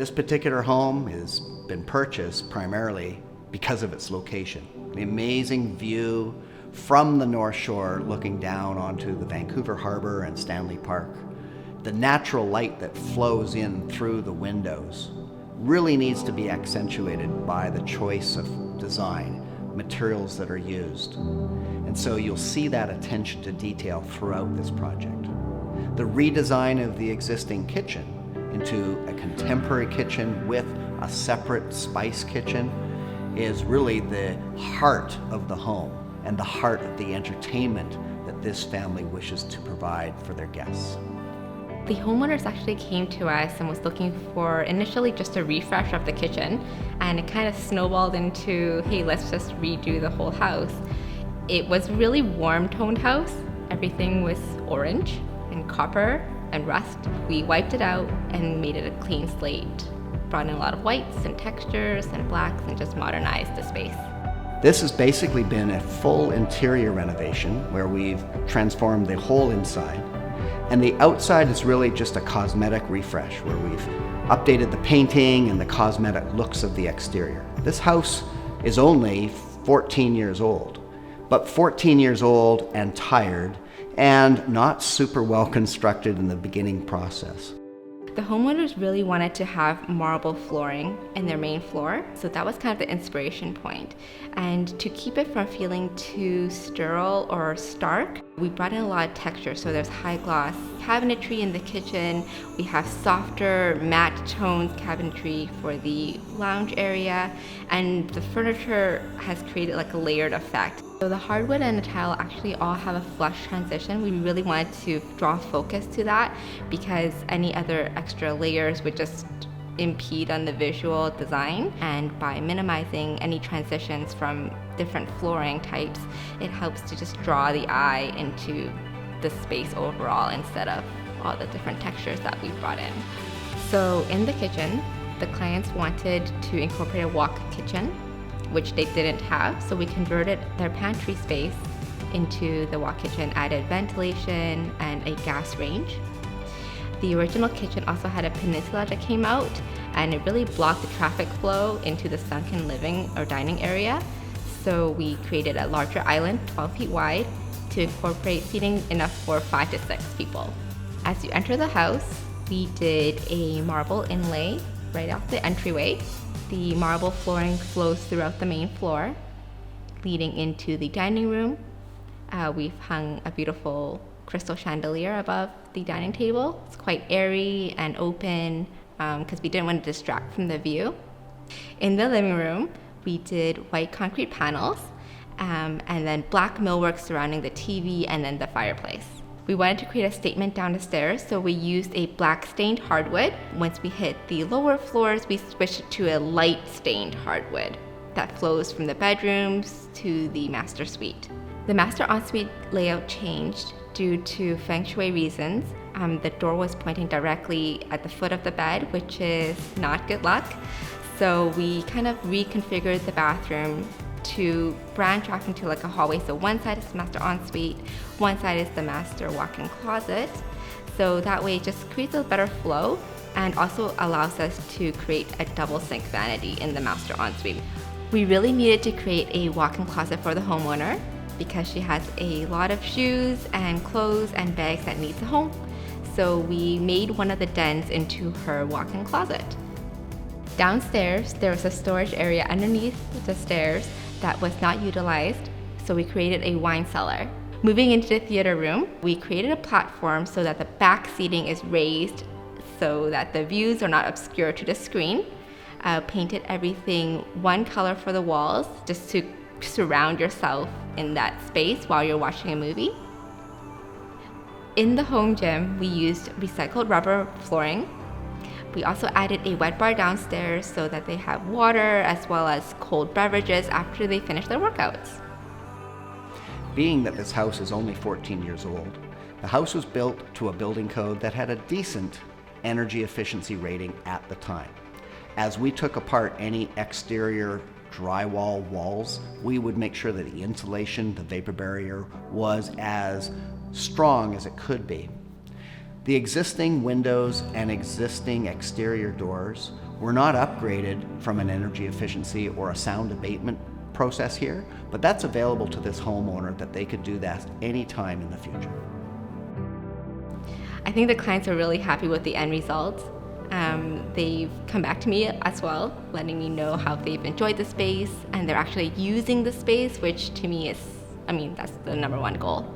This particular home has been purchased primarily because of its location. The amazing view from the North Shore looking down onto the Vancouver Harbor and Stanley Park. The natural light that flows in through the windows really needs to be accentuated by the choice of design, materials that are used. And so you'll see that attention to detail throughout this project. The redesign of the existing kitchen into a contemporary kitchen with a separate spice kitchen is really the heart of the home and the heart of the entertainment that this family wishes to provide for their guests. The homeowners actually came to us and was looking for initially just a refresh of the kitchen, and it kind of snowballed into, hey, let's just redo the whole house. It was really warm-toned house. Everything was orange and copper and rust. We wiped it out and made it a clean slate. Brought in a lot of whites and textures and blacks and just modernized the space. This has basically been a full interior renovation where we've transformed the whole inside. And the outside is really just a cosmetic refresh where we've updated the painting and the cosmetic looks of the exterior. This house is only 14 years old, but 14 years old and tired and not super well constructed in the beginning process. The homeowners really wanted to have marble flooring in their main floor, so that was kind of the inspiration point. And to keep it from feeling too sterile or stark, we brought in a lot of texture. So there's high gloss cabinetry in the kitchen. We have softer matte toned cabinetry for the lounge area, and the furniture has created like a layered effect. So the hardwood and the tile actually all have a flush transition. We really wanted to draw focus to that because any other extra layers would just impede on the visual design, and by minimizing any transitions from different flooring types, it helps to just draw the eye into the space overall instead of all the different textures that we've brought in. So in the kitchen, the clients wanted to incorporate a walk kitchen, which they didn't have, so we converted their pantry space into the walk kitchen, added ventilation and a gas range. The original kitchen also had a peninsula that came out, and it really blocked the traffic flow into the sunken living or dining area. So we created a larger island, 12 feet wide, to incorporate seating enough for 5 to 6 people. As you enter the house, we did a marble inlay right off the entryway. The marble flooring flows throughout the main floor, leading into the dining room. We've hung a beautiful crystal chandelier above the dining table. It's quite airy and open because we didn't want to distract from the view. In the living room, we did white concrete panels and then black millwork surrounding the TV and then the fireplace. We wanted to create a statement down the stairs, so we used a black stained hardwood. Once we hit the lower floors, we switched it to a light stained hardwood that flows from the bedrooms to the master suite. The master ensuite layout changed due to feng shui reasons. The door was pointing directly at the foot of the bed, which is not good luck. So we kind of reconfigured the bathroom to branch off into like a hallway. So one side is the master ensuite, one side is the master walk-in closet. So that way it just creates a better flow and also allows us to create a double sink vanity in the master ensuite. We really needed to create a walk-in closet for the homeowner because she has a lot of shoes and clothes and bags that needs a home. So we made one of the dens into her walk-in closet. Downstairs, there was a storage area underneath the stairs that was not utilized, so we created a wine cellar. Moving into the theater room, we created a platform so that the back seating is raised so that the views are not obscured to the screen. Painted everything one color for the walls just to surround yourself in that space while you're watching a movie. In the home gym, we used recycled rubber flooring. We also added a wet bar downstairs so that they have water as well as cold beverages after they finish their workouts. Being that this house is only 14 years old, the house was built to a building code that had a decent energy efficiency rating at the time. As we took apart any exterior drywall walls, we would make sure that the insulation, the vapor barrier, was as strong as it could be. The existing windows and existing exterior doors We're not upgraded from an energy efficiency or a sound abatement process here, but that's available to this homeowner that they could do that anytime in the future. I think the clients are really happy with the end results. They've come back to me as well, letting me know how they've enjoyed the space and they're actually using the space, which to me is, that's the number one goal.